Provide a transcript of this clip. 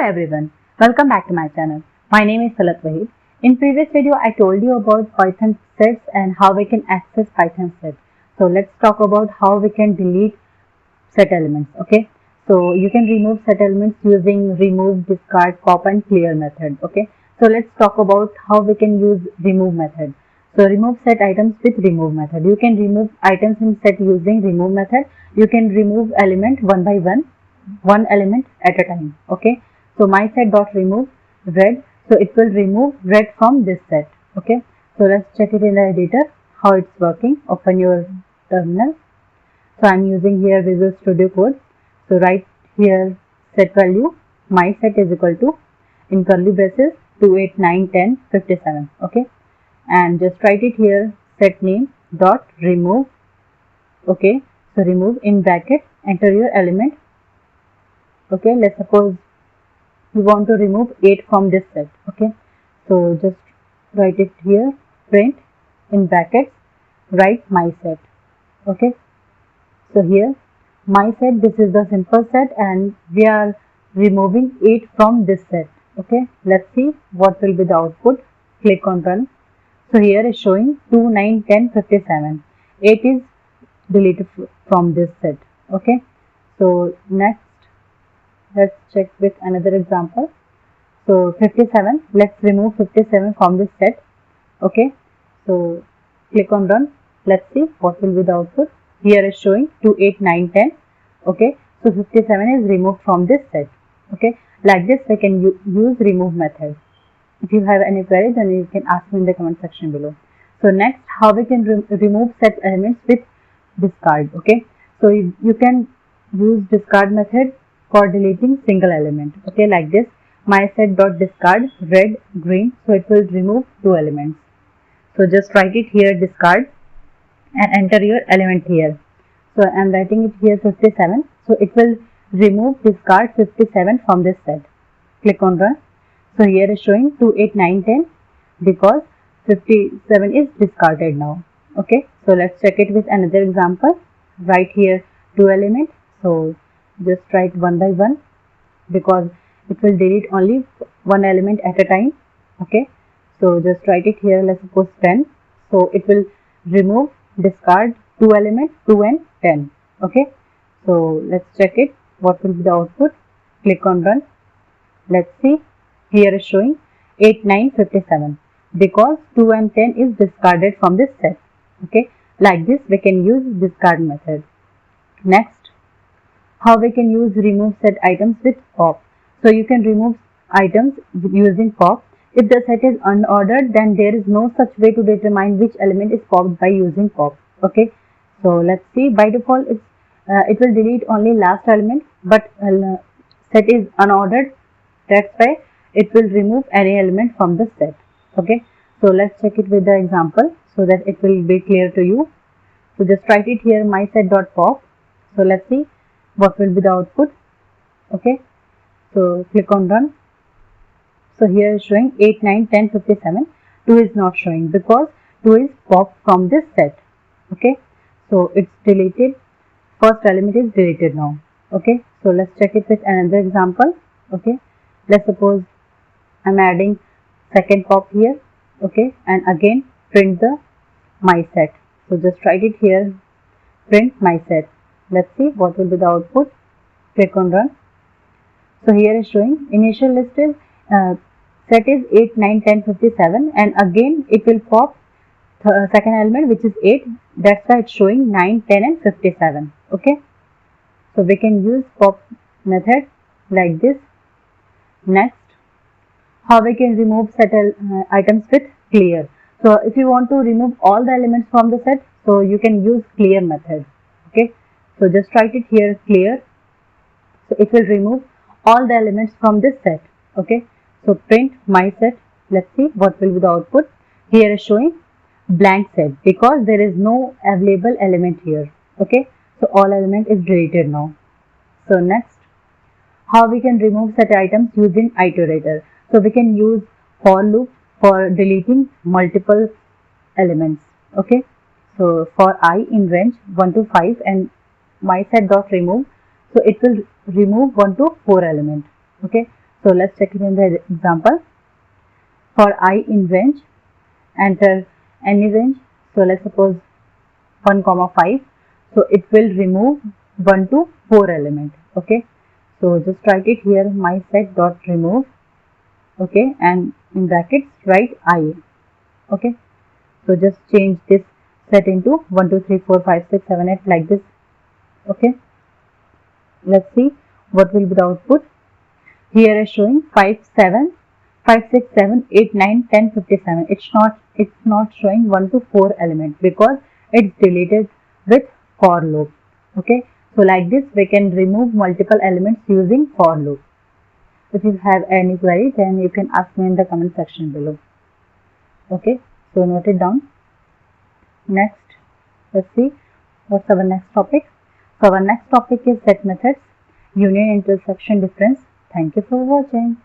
everyone, welcome back to my channel. My name is Talat Waheed. In previous video I told you about Python sets and how we can access Python sets. So let's talk about how we can delete set elements. Okay, so you can remove set elements using remove, discard, pop and clear method. Okay, so let's talk about how we can use remove method. So remove set items with remove method. You can remove items in set using remove method. You can remove element one by one element at a time. Okay, so my set dot remove red, so it will remove red from this set. Okay, so let's check it in the editor how it's working. Open your terminal. So I'm using here Visual Studio Code. So write here set value my set is equal to in curly braces 2, 8, 9, 10, 57. Okay, and just write it here set name dot remove. Okay, so remove in bracket, enter your element. Okay, let's suppose we want to remove 8 from this set. Okay, so just write it here print in brackets write my set. Okay, so here my set, this is the simple set and we are removing 8 from this set. Okay, let's see what will be the output. Click on run. So here is showing 2, 9, 10, 57. 8 is deleted from this set. Okay, so next let's check with another example. So 57, let's remove 57 from this set. Okay, so click on run. Let's see what will be the output. Here is showing 2, 8, 9, 10. Okay, so 57 is removed from this set. Okay, like this we can use remove method. If you have any query, then you can ask me in the comment section below. So next, how we can remove set elements with discard. Okay, so you can use discard method for deleting single element. Okay, like this my set dot discard red green, so it will remove 2 elements. So just write it here discard and enter your element here. So I am writing it here 57, so it will remove discard 57 from this set. Click on run. So here is showing 2, 8, 9, 10 because 57 is discarded now. Okay, so let's check it with another example. Write here 2 elements. So just write one by one because it will delete only one element at a time. Okay, so just write it here, let's suppose 10. So it will remove discard 2 elements 2 and 10. Okay, so let's check it what will be the output. Click on run. Let's see, here is showing 8, 9, 57 because 2 and 10 is discarded from this set. Okay, like this we can use discard method. Next, how we can use remove set items with pop. So you can remove items using pop. If the set is unordered, then there is no such way to determine which element is popped by using pop. Okay, so let's see. By default it will delete only last element, but set is unordered, that's why it will remove any element from the set. Okay, so let's check it with the example so that it will be clear to you. So just write it here my set dot pop. So let's see what will be the output. Okay, so click on run. So here is showing 8, 9, 10, 57. 2 is not showing because 2 is popped from this set. Okay, so it's deleted. First element is deleted now. Okay, so let's check it with another example. Okay, let's suppose I'm adding second pop here. Okay, and again print the my set. So just write it here print my set. Let's see what will be the output. Click on run. So here is showing initial list is set is 8, 9, 10, 57 and again it will pop second element which is 8. That's why it's showing 9, 10 and 57. Okay, so we can use pop method like this. Next, how we can remove set items with clear. So if you want to remove all the elements from the set, so you can use clear method. Okay, so just write it here clear. So it will remove all the elements from this set. Okay, so print my set. Let's see what will be the output. Here is showing blank set because there is no available element here. Okay, so all element is deleted now. So next, how we can remove set items using Iterator. So we can use for loop for deleting multiple elements. Okay, so for I in range 1 to 5 and my set dot remove, so it will remove 1 to 4 element. Okay, So let's check it in the example. For I in range, enter any range. So let's suppose 1, 5. So it will remove 1 to 4 element. Okay. So just write it here, my set dot remove. Okay, and in brackets write I. Okay. So just change this set into 1, 2, 3, 4, 5, 6, 7, 8 like this. Okay. Let's see what will be the output. Here is showing 5, 7, 5, 6, 7, 8, 9, 10, 57. It's not showing 1 to 4 element because it's deleted with for loop. Okay. So like this we can remove multiple elements using for loop. If you have any query, then you can ask me in the comment section below. Okay. So note it down. Next, let's see what's our next topic. So our next topic is set methods, union, intersection, difference. Thank you for watching.